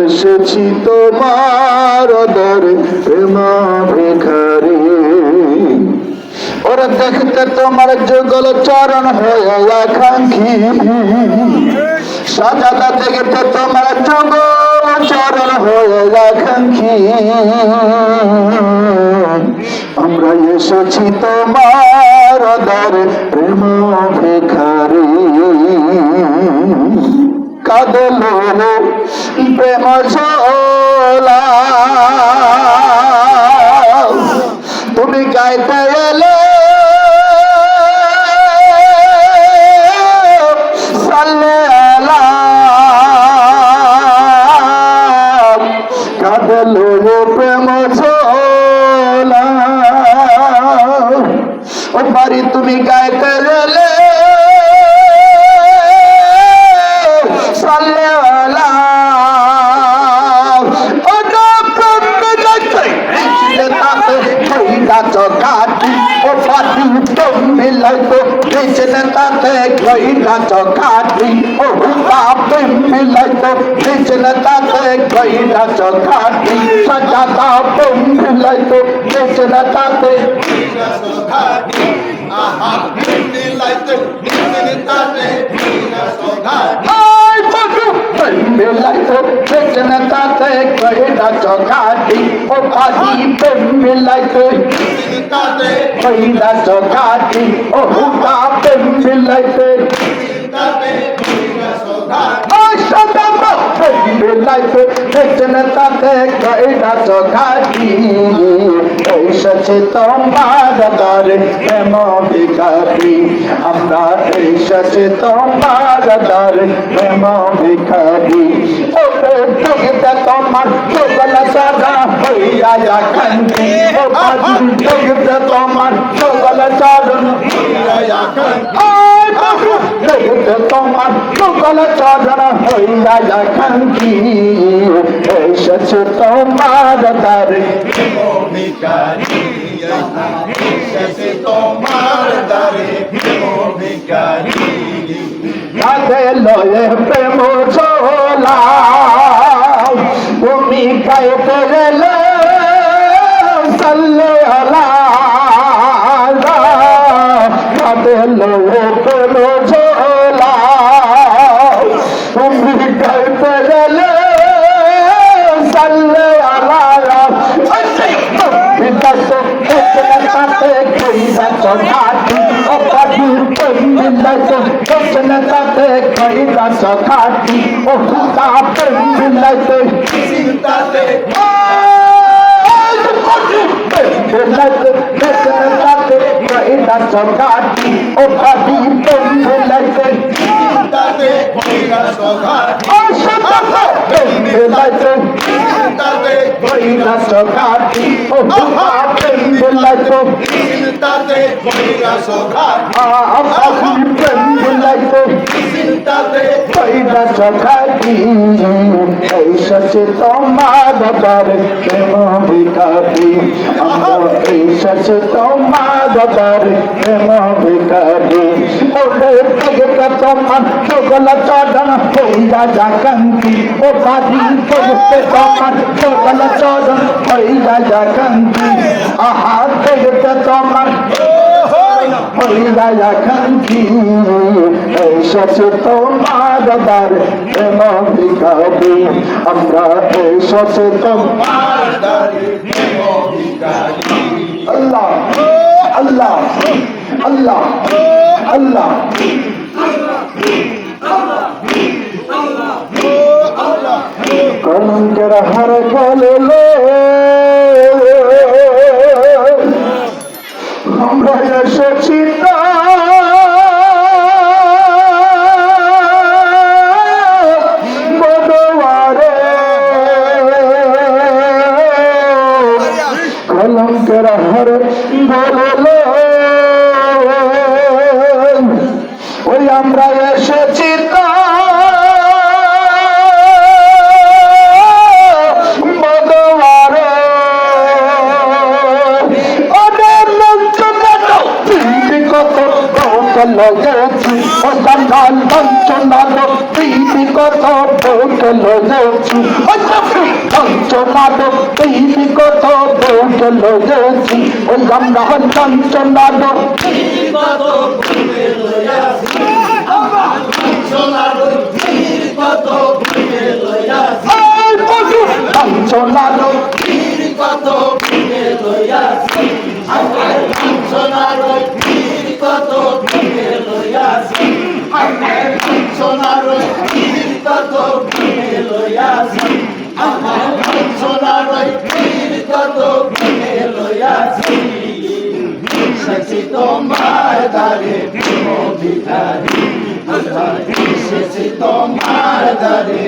এসেছি তোমার দরে প্রেম ভিখারি। ওরা দেখতে তোমার যুগল চরণ হয়ে আকাঙ্ক্ষী, সাজাদা দেখতে তোমার যুগল চরণ হয়ে আকাঙ্ক্ষী। আমরা এসেছি তোমার দরে প্রেম ভিখারি। কাঁদলো প্রেম ঝোলা তুমি গাইতে এলে কাঁদলো প্রেম ঝোলা ও বাড়ি তুমি গাইতে এলে मिलतो बिजनताते गईला चौकाटी ओ हुतापे मिलतो बिजनताते गईला चौकाटी सजाता पे मिलतो बिजनताते गईला चौकाटी आहा मिलतो बिजनताते गईला चौकाटी आय बगु मिलतो बिजनताते गईला चौकाटी ओ पादी पे मिलतो बिजनताते गईला चौकाटी ओ हुता पे मिलते ताते गईला चौकाटी ओ सदा पे मिलते जनता ते गईला चौकाटी एसेছে তোমার দরে প্রেম ভিখারি। আমরা এসেছি তোমার দরে প্রেম ভিখারি। ও দেখতে তোমার চোখলা সাদা হইয়া আকাঙ্ক্ষী। ও দেখতে তোমার চোখলা সাদা হইয়া আকাঙ্ক্ষী। দেখতে তোমার চোখলা সাদা হইয়া আকাঙ্ক্ষী। এসেছে তোমার দরে প্রেম ভিখারি। এসেছে তোমার দরে প্রেম ভিখারি। কাঁদে লয়ে প্রেম ঝোলা তুমি গাইতে গেলে সাল্লে আলা। কাঁদে লয়ে প্রেম ঝোলা তুমি গাইতে গেলে সাল্লে আলা। गईला चौकाटी अपादी पे मिलतो जनताते गईला चौकाटी ओ हुता पे मिलतो जनताते मिलतो जनताते गईला चौकाटी ओ पादी पे मिलतो जनताते गईला चौकाटी ओ सदा पे मिलतो जनताते गईला चौकाटी ओ हुता पे मिलतो ताते गईला चौकाटी आहा मिलतो ताते गईला चौकाटी। एसेছে তোমার দরে প্রেম ভিখারি। আমরা এসেছি তোমার দরে প্রেম ভিখারি। ও দেখতে তোমার চোখলা চরণ হইয়া আকাঙ্ক্ষী। ও বাড়ি দেখতে তোমার চোখলা চরণ হইয়া আকাঙ্ক্ষী। আহা দেখতে তোমার হইয়া আকাঙ্ক্ষী। এসেছে তোমার দরে প্রেম ভিখারি। আমরা এসেছি তোমার দরে প্রেম ভিখারি। আল্লাহ আল্লাহ আল্লাহ আল্লাহ কলঙ্কের হার গেলে আমরা এসেছি বদোয়ারে। কলঙ্কের হার গেলে ওই আমরা এসেছি বদোয়ারে। কত বউকে লয়েছি চঞ্চনার তিনি কত বউকে লয়েছি ওই আমরা চঞ্চনার তোমার দারে ভিখারি তোমার দারে